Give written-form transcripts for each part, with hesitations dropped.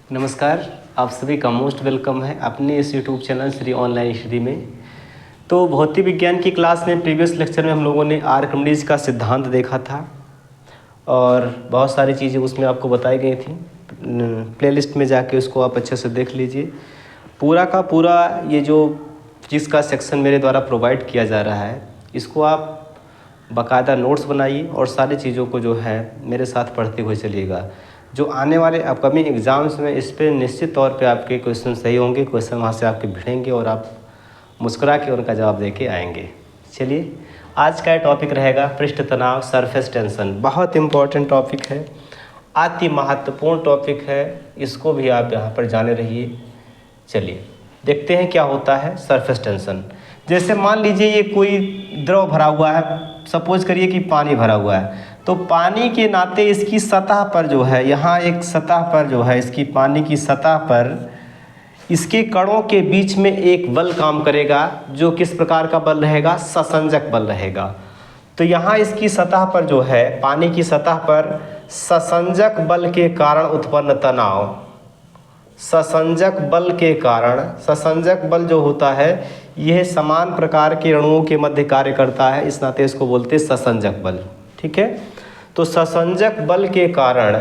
नमस्कार, आप सभी का मोस्ट वेलकम है अपने इस YouTube channel Shri online study में। तो भौतिक विज्ञान की क्लास में प्रीवियस लेक्चर में हम लोगों ने आर्किमिडीज का सिद्धांत देखा था और बहुत सारी चीज़ें उसमें आपको बताई गई थी। प्लेलिस्ट में जाके उसको आप अच्छे से देख लीजिए। पूरा का पूरा ये जो जिसका सेक्शन मेरे द्वारा प्रोवाइड किया जा रहा है, इसको आप बाकायदा नोट्स बनाइए और सारी चीज़ों को जो है मेरे साथ पढ़ते हुए चलिएगा। जो आने वाले अपकमिंग एग्ज़ाम्स में इस पर निश्चित तौर पे आपके क्वेश्चन सही होंगे, क्वेश्चन वहाँ से आपके भिड़ेंगे और आप मुस्कुरा के उनका जवाब दे के आएंगे। चलिए, आज का टॉपिक रहेगा पृष्ठ तनाव, सरफेस टेंशन। बहुत इम्पोर्टेंट टॉपिक है, अति महत्वपूर्ण टॉपिक है, इसको भी आप यहाँ पर जाने रहिए। चलिए देखते हैं क्या होता है सरफेस टेंशन। जैसे मान लीजिए ये कोई द्रव भरा हुआ है, सपोज करिए कि पानी भरा हुआ है, तो पानी के नाते इसकी सतह पर जो है, यहाँ एक सतह पर जो है, इसकी पानी की सतह पर इसके कणों के बीच में एक बल काम करेगा, जो किस प्रकार का बल रहेगा? ससंजक बल रहेगा। तो यहाँ इसकी सतह पर जो है, पानी की सतह पर ससंजक बल के कारण उत्पन्न तनाव, ससंजक बल के कारण, ससंजक बल जो होता है यह समान प्रकार के अणुओं के मध्य कार्य करता है, इस नाते इसको बोलते हैं ससंजक बल। ठीक है, तो ससंजक बल के कारण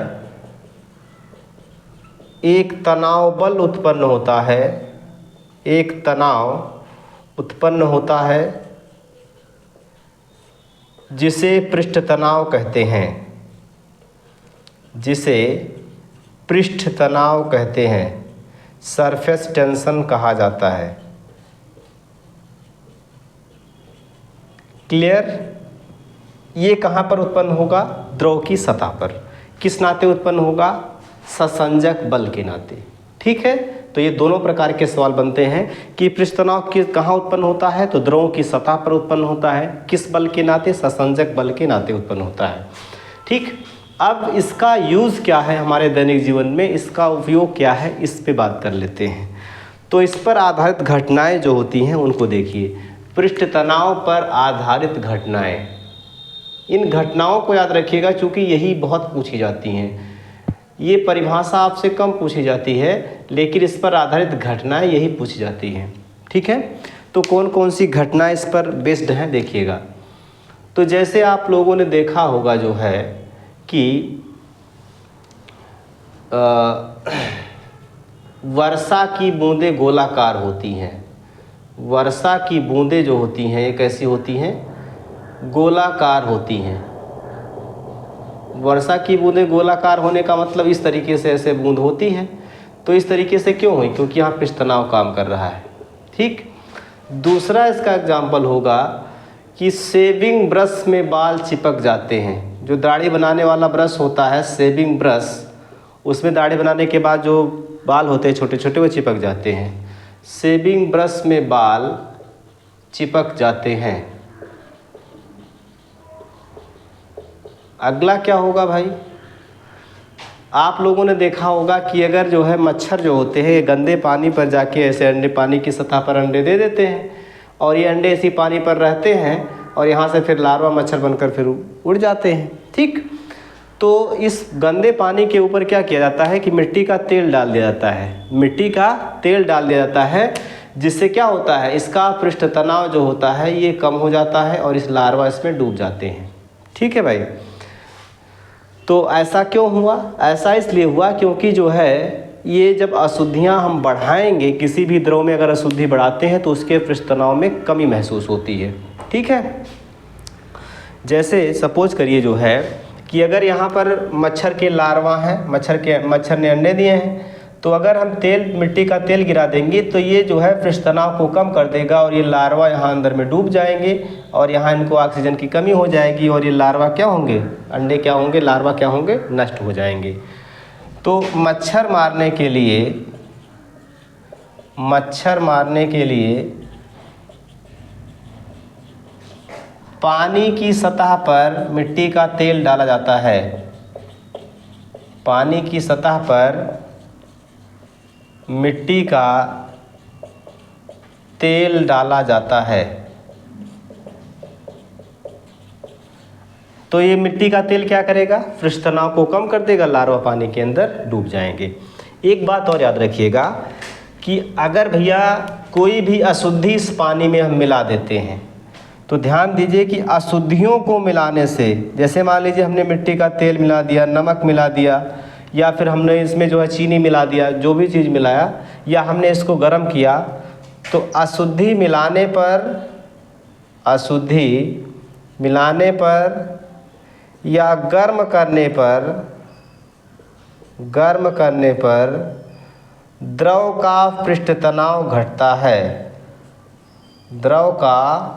एक तनाव बल उत्पन्न होता है, एक तनाव उत्पन्न होता है जिसे पृष्ठ तनाव कहते हैं, जिसे पृष्ठ तनाव कहते हैं, सरफेस टेंशन कहा जाता है। क्लियर? ये कहाँ पर उत्पन्न होगा? द्रव की सतह पर। किस नाते उत्पन्न होगा? ससंजक बल के नाते। ठीक है, तो ये दोनों प्रकार के सवाल बनते हैं कि पृष्ठ तनाव कहाँ उत्पन्न होता है, तो द्रव की सतह पर उत्पन्न होता है। किस बल के नाते? ससंजक बल के नाते उत्पन्न होता है। ठीक, अब इसका यूज़ क्या है हमारे दैनिक जीवन में, इसका उपयोग क्या है, इस पे बात कर लेते हैं। तो इस पर आधारित घटनाएं जो होती हैं उनको देखिए। पृष्ठ तनाव पर आधारित घटनाएं, इन घटनाओं को याद रखिएगा क्योंकि यही बहुत पूछी जाती हैं। ये परिभाषा आपसे कम पूछी जाती है, लेकिन इस पर आधारित घटनाएं यही पूछी जाती हैं। ठीक है, तो कौन कौन सी घटनाएं इस पर बेस्ड हैं देखिएगा। तो जैसे आप लोगों ने देखा होगा जो है कि वर्षा की बूंदें गोलाकार होती हैं। वर्षा की बूंदें जो होती हैं ये कैसी होती हैं? गोलाकार होती हैं। वर्षा की बूंदें गोलाकार होने का मतलब इस तरीके से ऐसे बूंद होती है। तो इस तरीके से क्यों हुई? क्योंकि यहाँ पृष्ठ तनाव काम कर रहा है। ठीक, दूसरा इसका एग्जाम्पल होगा कि शेविंग ब्रश में बाल चिपक जाते हैं। जो दाढ़ी बनाने वाला ब्रश होता है, शेविंग ब्रश, उसमें दाढ़ी बनाने के बाद जो बाल होते हैं छोटे छोटे, वो चिपक जाते हैं। शेविंग ब्रश में बाल चिपक जाते हैं। अगला क्या होगा भाई? आप लोगों ने देखा होगा कि अगर जो है मच्छर जो होते हैं गंदे पानी पर जाके ऐसे अंडे, पानी की सतह पर अंडे दे देते हैं और ये अंडे इसी पानी पर रहते हैं और यहाँ से फिर लार्वा मच्छर बनकर फिर उड़ जाते हैं। ठीक, तो इस गंदे पानी के ऊपर क्या किया जाता है कि मिट्टी का तेल डाल दिया जाता है। मिट्टी का तेल डाल दिया जाता है, जिससे क्या होता है, इसका पृष्ठ तनाव जो होता है ये कम हो जाता है और इस लार्वा इसमें डूब जाते हैं। ठीक है भाई, तो ऐसा क्यों हुआ? ऐसा इसलिए हुआ क्योंकि जो है ये जब अशुद्धियाँ हम बढ़ाएंगे, किसी भी द्रव में अगर अशुद्धि बढ़ाते हैं तो उसके पृष्ठ तनाव में कमी महसूस होती है। ठीक है, जैसे सपोज करिए जो है कि अगर यहाँ पर मच्छर के लार्वा हैं, मच्छर ने अंडे दिए हैं, तो अगर हम मिट्टी का तेल गिरा देंगे तो ये जो है पृष्ठ तनाव को कम कर देगा और ये लार्वा यहाँ अंदर में डूब जाएंगे और यहाँ इनको ऑक्सीजन की कमी हो जाएगी और ये लार्वा क्या होंगे? अंडे क्या होंगे? लार्वा क्या होंगे? नष्ट हो जाएंगे। तो मच्छर मारने के लिए पानी की सतह पर मिट्टी का तेल डाला जाता है। पानी की सतह पर मिट्टी का तेल डाला जाता है। तो ये मिट्टी का तेल क्या करेगा? पृष्ठ तनाव को कम कर देगा, लार्वा पानी के अंदर डूब जाएंगे। एक बात और याद रखिएगा कि अगर भैया कोई भी अशुद्धि इस पानी में हम मिला देते हैं तो ध्यान दीजिए कि अशुद्धियों को मिलाने से, जैसे मान लीजिए हमने मिट्टी का तेल मिला दिया, नमक मिला दिया, या फिर हमने इसमें जो है चीनी मिला दिया, जो भी चीज़ मिलाया, या हमने इसको गर्म किया, तो अशुद्धि मिलाने पर या गर्म करने पर द्रव का पृष्ठ तनाव घटता है। द्रव का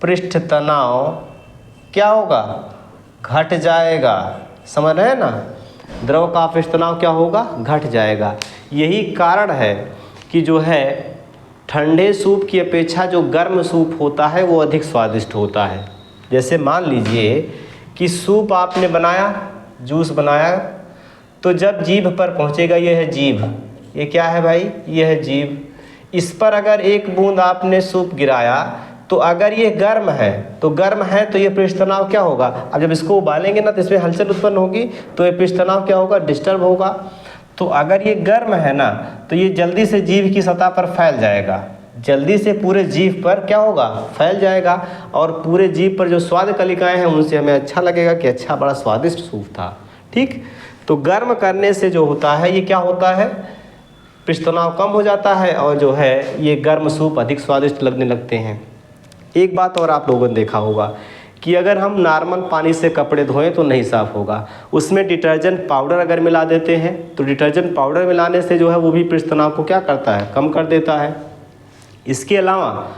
पृष्ठ तनाव क्या होगा? घट जाएगा। समझ रहे हैं ना? द्रव का पृष्ठ तनाव क्या होगा? घट जाएगा। यही कारण है कि जो है ठंडे सूप की अपेक्षा जो गर्म सूप होता है वो अधिक स्वादिष्ट होता है। जैसे मान लीजिए कि सूप आपने बनाया, जूस बनाया, तो जब जीभ पर पहुंचेगा, ये है जीभ, ये क्या है भाई? ये है जीभ। इस पर अगर एक बूंद आपने सूप गिराया तो अगर ये गर्म है तो ये पृष्ठ तनाव क्या होगा? अब जब इसको उबालेंगे ना तो इसमें हलचल उत्पन्न होगी, तो ये पृष्ठ तनाव क्या होगा? डिस्टर्ब होगा। तो अगर ये गर्म है ना तो ये जल्दी से जीभ की सतह पर फैल जाएगा, जल्दी से पूरे जीभ पर क्या होगा? फैल जाएगा, और पूरे जीभ पर जो स्वाद कलिकाएं हैं उनसे हमें अच्छा लगेगा कि अच्छा बड़ा स्वादिष्ट सूप था। ठीक, तो गर्म करने से जो होता है ये क्या होता है? पृष्ठ तनाव कम हो जाता है और जो है ये गर्म सूप अधिक स्वादिष्ट लगने लगते हैं। एक बात और आप लोगों ने देखा होगा कि अगर हम नॉर्मल पानी से कपड़े धोएं तो नहीं साफ़ होगा, उसमें डिटर्जेंट पाउडर अगर मिला देते हैं तो डिटर्जेंट पाउडर मिलाने से जो है वो भी पृष्ठ तनाव को क्या करता है? कम कर देता है। इसके अलावा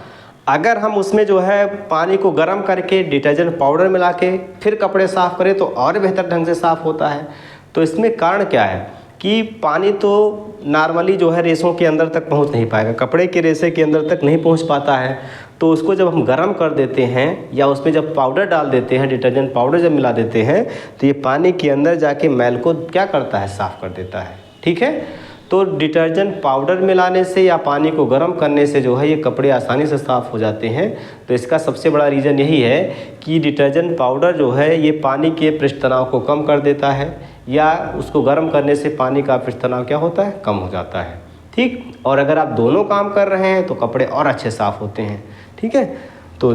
अगर हम उसमें जो है पानी को गर्म करके डिटर्जेंट पाउडर मिला के फिर कपड़े साफ़ करें तो और बेहतर ढंग से साफ़ होता है। तो इसमें कारण क्या है कि पानी तो नॉर्मली जो है रेशों के अंदर तक पहुंच नहीं पाएगा, कपड़े के रेशे के अंदर तक नहीं पहुंच पाता है। तो उसको जब हम गर्म कर देते हैं या उसमें जब पाउडर डाल देते हैं, डिटर्जेंट पाउडर जब मिला देते हैं, तो ये पानी के अंदर जाके मैल को क्या करता है? साफ़ कर देता है। ठीक है, तो डिटर्जेंट पाउडर मिलाने से या पानी को गर्म करने से जो है ये कपड़े आसानी से साफ़ हो जाते हैं। तो इसका सबसे बड़ा रीज़न यही है कि डिटर्जेंट पाउडर जो है ये पानी के पृष्ठ तनाव को कम कर देता है, या उसको गर्म करने से पानी का पृष्ठ तनाव क्या होता है? कम हो जाता है। ठीक, और अगर आप दोनों काम कर रहे हैं तो कपड़े और अच्छे साफ़ होते हैं। ठीक है, तो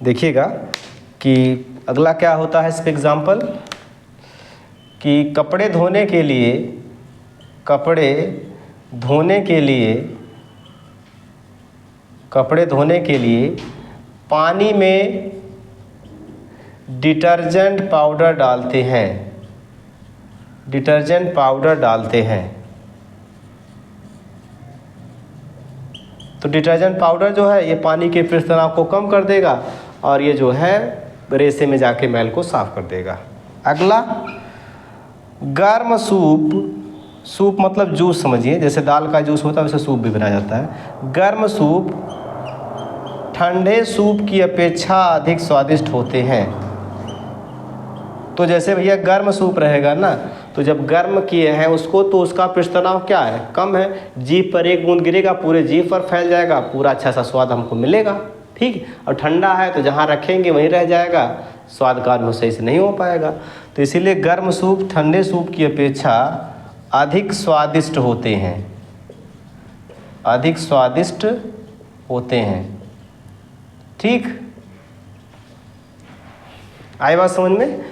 देखिएगा कि अगला क्या होता है इस पे एग्जाम्पल, कि कपड़े धोने के लिए पानी में डिटर्जेंट पाउडर डालते हैं। तो डिटर्जेंट पाउडर जो है ये पानी के पृष्ठ तनाव को कम कर देगा और ये जो है रेसे में जाके मैल को साफ कर देगा। अगला, गर्म सूप मतलब जूस समझिए, जैसे दाल का जूस होता है वैसे सूप भी बनाया जाता है। गर्म सूप ठंडे सूप की अपेक्षा अधिक स्वादिष्ट होते हैं। तो जैसे भैया गर्म सूप रहेगा ना, तो जब गर्म किए हैं उसको तो उसका पृष्ठ तनाव क्या है? कम है। जीभ पर एक बूंद गिरेगा, पूरे जीभ पर फैल जाएगा, पूरा अच्छा सा स्वाद हमको मिलेगा। ठीक, और ठंडा है तो जहाँ रखेंगे वहीं रह जाएगा, स्वाद का अनुभव सही से नहीं हो पाएगा। तो इसीलिए गर्म सूप ठंडे सूप की अपेक्षा अधिक स्वादिष्ट होते हैं। ठीक, आई बात समझ में?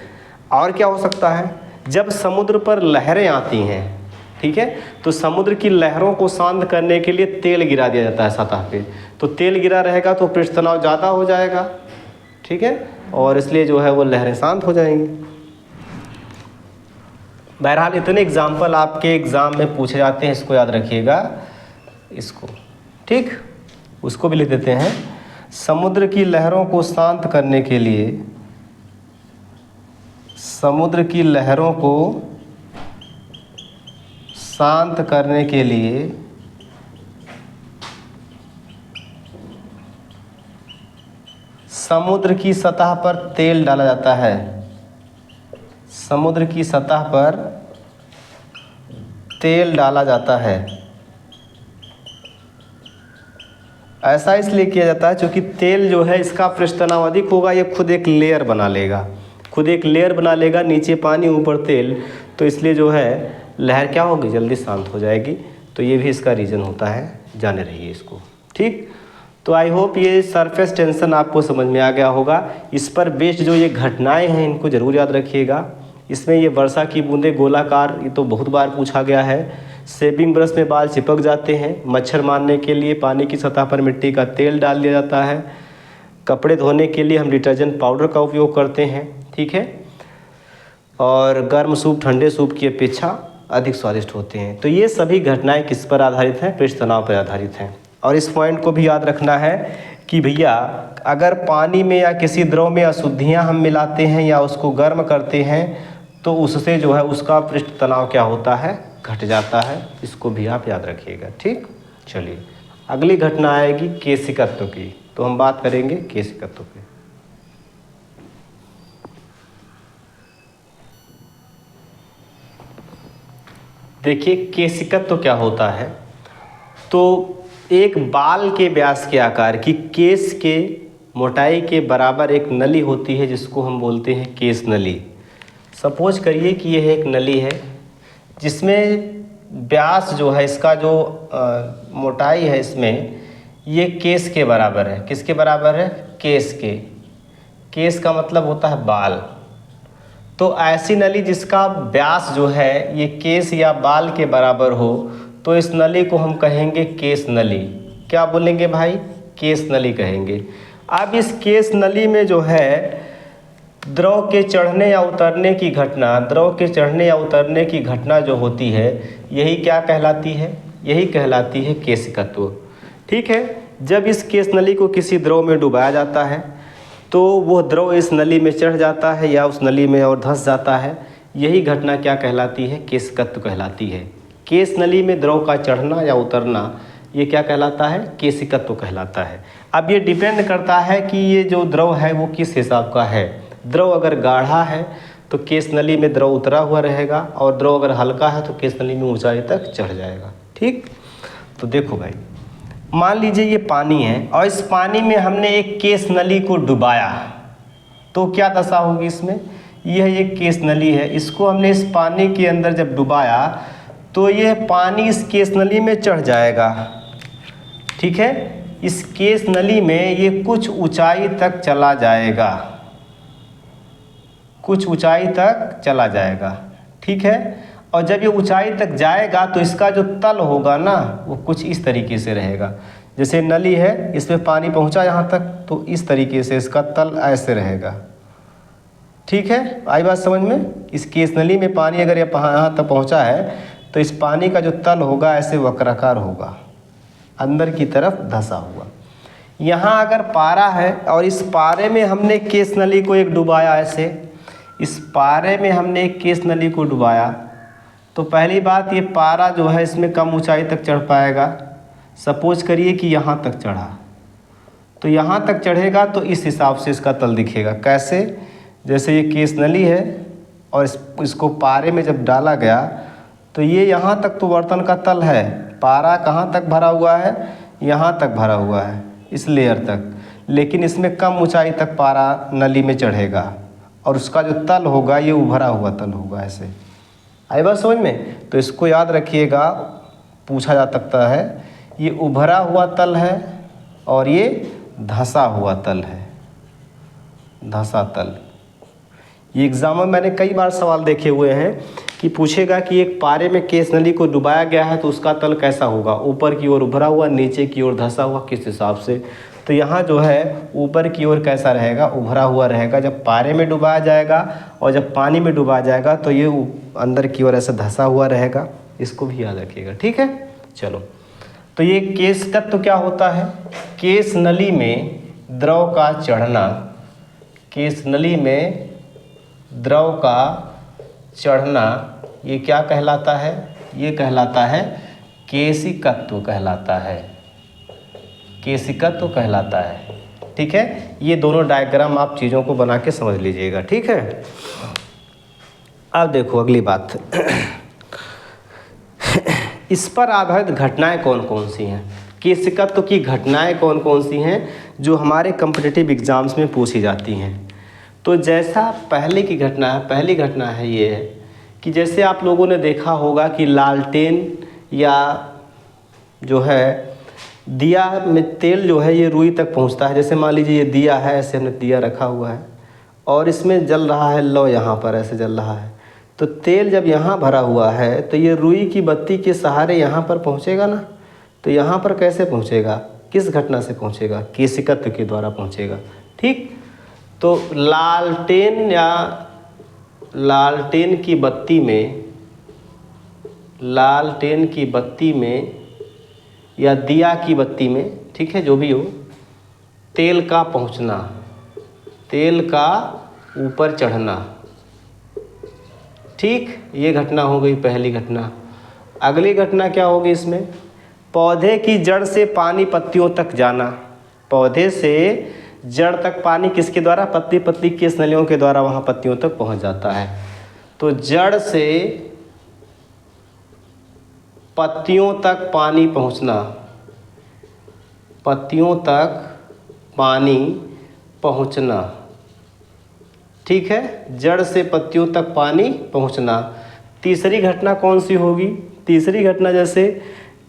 और क्या हो सकता है? जब समुद्र पर लहरें आती हैं, ठीक है, तो समुद्र की लहरों को शांत करने के लिए तेल गिरा दिया जाता है सतह पे। तो तेल गिरा रहेगा तो पृष्ठ तनाव ज़्यादा हो जाएगा। ठीक है, और इसलिए जो है वो लहरें शांत हो जाएंगी। बहरहाल इतने एग्जाम्पल आपके एग्ज़ाम में पूछे जाते हैं, इसको याद रखिएगा। इसको ठीक, उसको भी लिख देते हैं। समुद्र की लहरों को शांत करने के लिए, समुद्र की लहरों को शांत करने के लिए समुद्र की सतह पर तेल डाला जाता है। समुद्र की सतह पर तेल डाला जाता है। ऐसा इसलिए किया जाता है क्योंकि तेल जो है इसका पृष्ठ तनाव अधिक होगा, ये खुद एक लेयर बना लेगा। खुद एक लेयर बना लेगा, नीचे पानी ऊपर तेल, तो इसलिए जो है लहर क्या होगी, जल्दी शांत हो जाएगी। तो ये भी इसका रीज़न होता है, जाने रहिए इसको। ठीक, तो आई होप ये सरफेस टेंशन आपको समझ में आ गया होगा। इस पर बेस्ड जो ये घटनाएं हैं इनको ज़रूर याद रखिएगा। इसमें ये वर्षा की बूंदें गोलाकार, ये तो बहुत बार पूछा गया है। शेविंग ब्रश में बाल चिपक जाते हैं। मच्छर मारने के लिए पानी की सतह पर मिट्टी का तेल डाल दिया जाता है। कपड़े धोने के लिए हम डिटर्जेंट पाउडर का उपयोग करते हैं। ठीक है, और गर्म सूप ठंडे सूप की अपेक्षा अधिक स्वादिष्ट होते हैं। तो ये सभी घटनाएं किस पर आधारित हैं, पृष्ठ तनाव पर आधारित हैं। और इस पॉइंट को भी याद रखना है कि भैया अगर पानी में या किसी द्रव में अशुद्धियाँ हम मिलाते हैं या उसको गर्म करते हैं तो उससे जो है उसका पृष्ठ तनाव क्या होता है, घट जाता है। इसको भी आप याद रखिएगा। ठीक, चलिए अगली घटना आएगी केशिकत्व की, तो हम बात करेंगे केशिकत्व पे। देखिए केशिकत्व क्या होता है, तो एक बाल के व्यास के आकार की केश के मोटाई के बराबर एक नली होती है जिसको हम बोलते हैं केश नली। सपोज करिए कि यह एक नली है जिसमें व्यास जो है इसका जो मोटाई है इसमें ये केश के बराबर है। किसके बराबर है, केश के। केश का मतलब होता है बाल। तो ऐसी नली जिसका व्यास जो है ये केश या बाल के बराबर हो तो इस नली को हम कहेंगे केश नली। क्या बोलेंगे भाई, केश नली कहेंगे। अब इस केश नली में जो है द्रव के चढ़ने या उतरने की घटना, द्रव के चढ़ने या उतरने की घटना जो होती है यही क्या कहलाती है, यही कहलाती है केशिकत्व। ठीक है, जब इस केश नली को किसी द्रव में डुबाया जाता है तो वो द्रव इस नली में चढ़ जाता है या उस नली में और धंस जाता है। यही घटना क्या कहलाती है, केशिकत्व कहलाती है। केश नली में द्रव का चढ़ना या उतरना ये क्या कहलाता है, केशिकत्व कहलाता है। अब ये डिपेंड करता है कि ये जो द्रव है वो किस हिसाब का है। द्रव अगर गाढ़ा है तो केश नली में द्रव उतरा हुआ रहेगा और द्रव अगर हल्का है तो केश नली में ऊंचाई तक चढ़ जाएगा। ठीक, तो देखो भाई मान लीजिए ये पानी है और इस पानी में हमने एक केश नली को डुबाया तो क्या दशा होगी इसमें, यह एक केश नली है, इसको हमने इस पानी के अंदर जब डुबाया तो ये पानी इस केश नली में चढ़ जाएगा। ठीक है, इस केश नली में ये कुछ ऊंचाई तक चला जाएगा, कुछ ऊंचाई तक चला जाएगा। ठीक है, और जब ये ऊंचाई तक जाएगा तो इसका जो तल होगा ना वो कुछ इस तरीके से रहेगा। जैसे नली है इसमें पानी पहुंचा यहाँ तक तो इस तरीके से इसका तल ऐसे रहेगा। ठीक है, आई बात समझ में। इस केश नली में पानी अगर यहाँ तक पहुंचा है तो इस पानी का जो तल होगा ऐसे वक्राकार होगा, अंदर की तरफ धंसा हुआ। यहाँ अगर पारा है और इस पारे में हमने केश नली को एक डुबाया, ऐसे इस पारे में हमने एक केश नली को डुबाया तो पहली बात ये पारा जो है इसमें कम ऊंचाई तक चढ़ पाएगा। सपोज करिए कि यहाँ तक चढ़ा तो यहाँ तक चढ़ेगा तो इस हिसाब से इसका तल दिखेगा। कैसे, जैसे ये केश नली है और इसको पारे में जब डाला गया तो ये यहाँ तक तो बर्तन का तल है, पारा कहाँ तक भरा हुआ है, यहाँ तक भरा हुआ है इस लेयर तक, लेकिन इसमें कम ऊंचाई तक पारा नली में चढ़ेगा और उसका जो तल होगा ये उभरा हुआ तल होगा। ऐसे आई बात समझ में। तो इसको याद रखिएगा, पूछा जा सकता है ये उभरा हुआ तल है और ये धंसा हुआ तल है, धंसा तल। ये एग्जाम में मैंने कई बार सवाल देखे हुए हैं कि पूछेगा कि एक पारे में केश नली को डुबाया गया है तो उसका तल कैसा होगा, ऊपर की ओर उभरा हुआ, नीचे की ओर धंसा हुआ, किस हिसाब से। तो यहाँ जो है ऊपर की ओर कैसा रहेगा, उभरा हुआ रहेगा जब पारे में डुबाया जाएगा, और जब पानी में डुबाया जाएगा तो ये अंदर की ओर ऐसा धंसा हुआ रहेगा। इसको भी याद रखिएगा। ठीक है, चलो। तो ये केशिकत्व क्या होता है, केश नली में द्रव का चढ़ना, केश नली में द्रव का चढ़ना ये क्या कहलाता है, ये कहलाता है केशिकत्व कहलाता है, केशिकत्व कहलाता है। ठीक है, ये दोनों डायग्राम आप चीज़ों को बना के समझ लीजिएगा। ठीक है, अब देखो अगली बात इस पर आधारित घटनाएं कौन कौन सी हैं, केशिकत्व की घटनाएं कौन कौन सी हैं जो हमारे कॉम्पिटिटिव एग्जाम्स में पूछी जाती हैं। तो जैसा पहले की घटना है, पहली घटना है ये है कि जैसे आप लोगों ने देखा होगा कि लालटेन या जो है दिया में तेल जो है ये रुई तक पहुंचता है। जैसे मान लीजिए ये दिया है, ऐसे हमने दिया रखा हुआ है और इसमें जल रहा है लौ, यहाँ पर ऐसे जल रहा है। तो तेल जब यहाँ भरा हुआ है तो ये रुई की बत्ती के सहारे यहाँ पर पहुँचेगा ना। तो यहाँ पर कैसे पहुँचेगा, किस घटना से पहुँचेगा, केशिकत्व के द्वारा पहुँचेगा। ठीक, तो लालटेन या लालटेन की बत्ती में, लालटेन की बत्ती में या दिया की बत्ती में, ठीक है, जो भी हो, तेल का पहुंचना, तेल का ऊपर चढ़ना। ठीक, ये घटना हो गई पहली घटना। अगली घटना क्या होगी इसमें, पौधे की जड़ से पानी पत्तियों तक जाना। पौधे से जड़ तक पानी किसके द्वारा, पत्ती पत्ती केस नलियों के द्वारा वहाँ पत्तियों तक पहुँच जाता है। तो जड़ से पत्तियों तक पानी पहुँचना, पत्तियों तक पानी पहुँचना। ठीक है, जड़ से पत्तियों तक पानी पहुँचना। तीसरी घटना कौन सी होगी, तीसरी घटना जैसे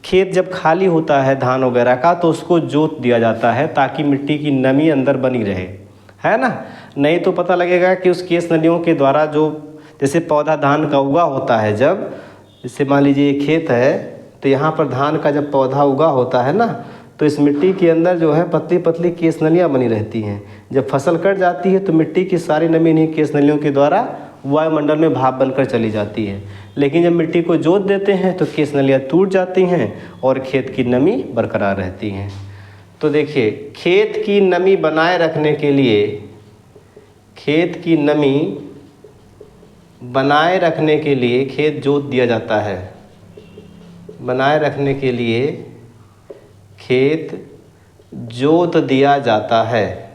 खेत जब खाली होता है धान वगैरह का तो उसको जोत दिया जाता है ताकि मिट्टी की नमी अंदर बनी रहे, है ना। नहीं तो पता लगेगा कि उस केस नलियों के द्वारा जो, जैसे पौधा धान का उगा होता है, जब जैसे मान लीजिए ये खेत है तो यहाँ पर धान का जब पौधा उगा होता है ना, तो इस मिट्टी के अंदर जो है पतली पतली केस नलियाँ बनी रहती हैं। जब फसल कट जाती है तो मिट्टी की सारी नमी इन्हीं केस नलियों के द्वारा वायुमंडल में भाप बनकर चली जाती है। लेकिन जब मिट्टी को जोत देते हैं तो केस नलियाँ टूट जाती हैं और खेत की नमी बरकरार रहती हैं। तो देखिए, खेत की नमी बनाए रखने के लिए, खेत की नमी बनाए रखने के लिए खेत जोत दिया जाता है। बनाए रखने के लिए खेत जोत दिया जाता है।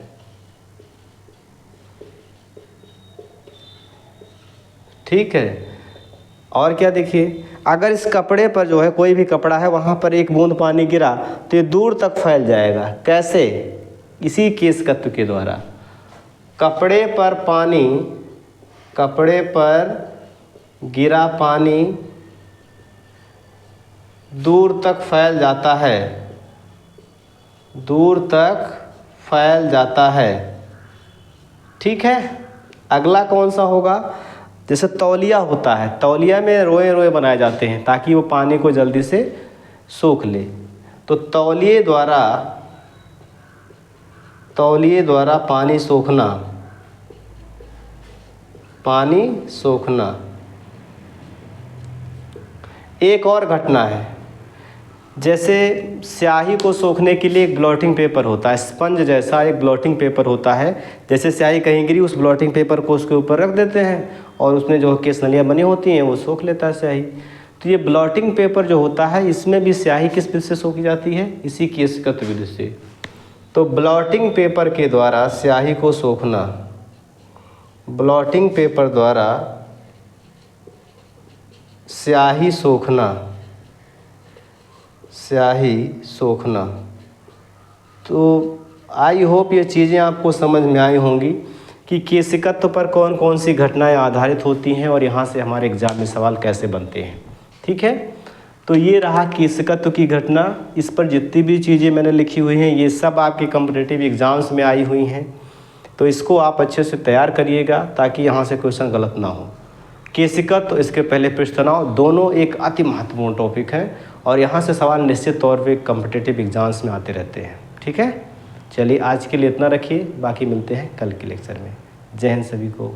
ठीक है, और क्या देखिए, अगर इस कपड़े पर जो है, कोई भी कपड़ा है, वहाँ पर एक बूंद पानी गिरा तो ये दूर तक फैल जाएगा। कैसे, इसी केशिकत्व के द्वारा। कपड़े पर पानी, कपड़े पर गिरा पानी दूर तक फैल जाता है, दूर तक फैल जाता है। ठीक है, अगला कौन सा होगा, जैसे तौलिया होता है, तौलिया में रोए रोए बनाए जाते हैं ताकि वो पानी को जल्दी से सोख ले। तो तौलिए द्वारा पानी सोखना, पानी सोखना। एक और घटना है, जैसे स्याही को सोखने के लिए एक ब्लॉटिंग पेपर होता है, स्पंज जैसा एक ब्लॉटिंग पेपर होता है। जैसे स्याही कहीं गिरी, उस ब्लॉटिंग पेपर को उसके ऊपर रख देते हैं और उसमें जो केस नलियाँ बनी होती हैं वो सोख लेता है स्याही। तो ये ब्लॉटिंग पेपर जो होता है, इसमें भी स्याही किस विधि से सोखी जाती है, इसी केशिकत्व विधि से। तो ब्लॉटिंग पेपर के द्वारा स्याही को सोखना, ब्लॉटिंग पेपर द्वारा स्याही सोखना, स्याही सोखना। तो आई होप ये चीज़ें आपको समझ में आई होंगी कि केशिकत्व पर कौन कौन सी घटनाएं आधारित होती हैं और यहाँ से हमारे एग्जाम में सवाल कैसे बनते हैं। ठीक है, तो ये रहा केशिकत्व की घटना। इस पर जितनी भी चीज़ें मैंने लिखी हुई हैं ये सब आपके कॉम्पिटिटिव एग्ज़ाम्स में आई हुई हैं। तो इसको आप अच्छे से तैयार करिएगा ताकि यहाँ से क्वेश्चन गलत ना हो। केशिकत्व, इसके पहले पृष्ठ तनाव, दोनों एक अति महत्वपूर्ण टॉपिक है और यहाँ से सवाल निश्चित तौर पे कॉम्पिटिटिव एग्जाम्स में आते रहते हैं। ठीक है, चलिए आज के लिए इतना रखिए, बाकी मिलते हैं कल के लेक्चर में। जय हिंद सभी को।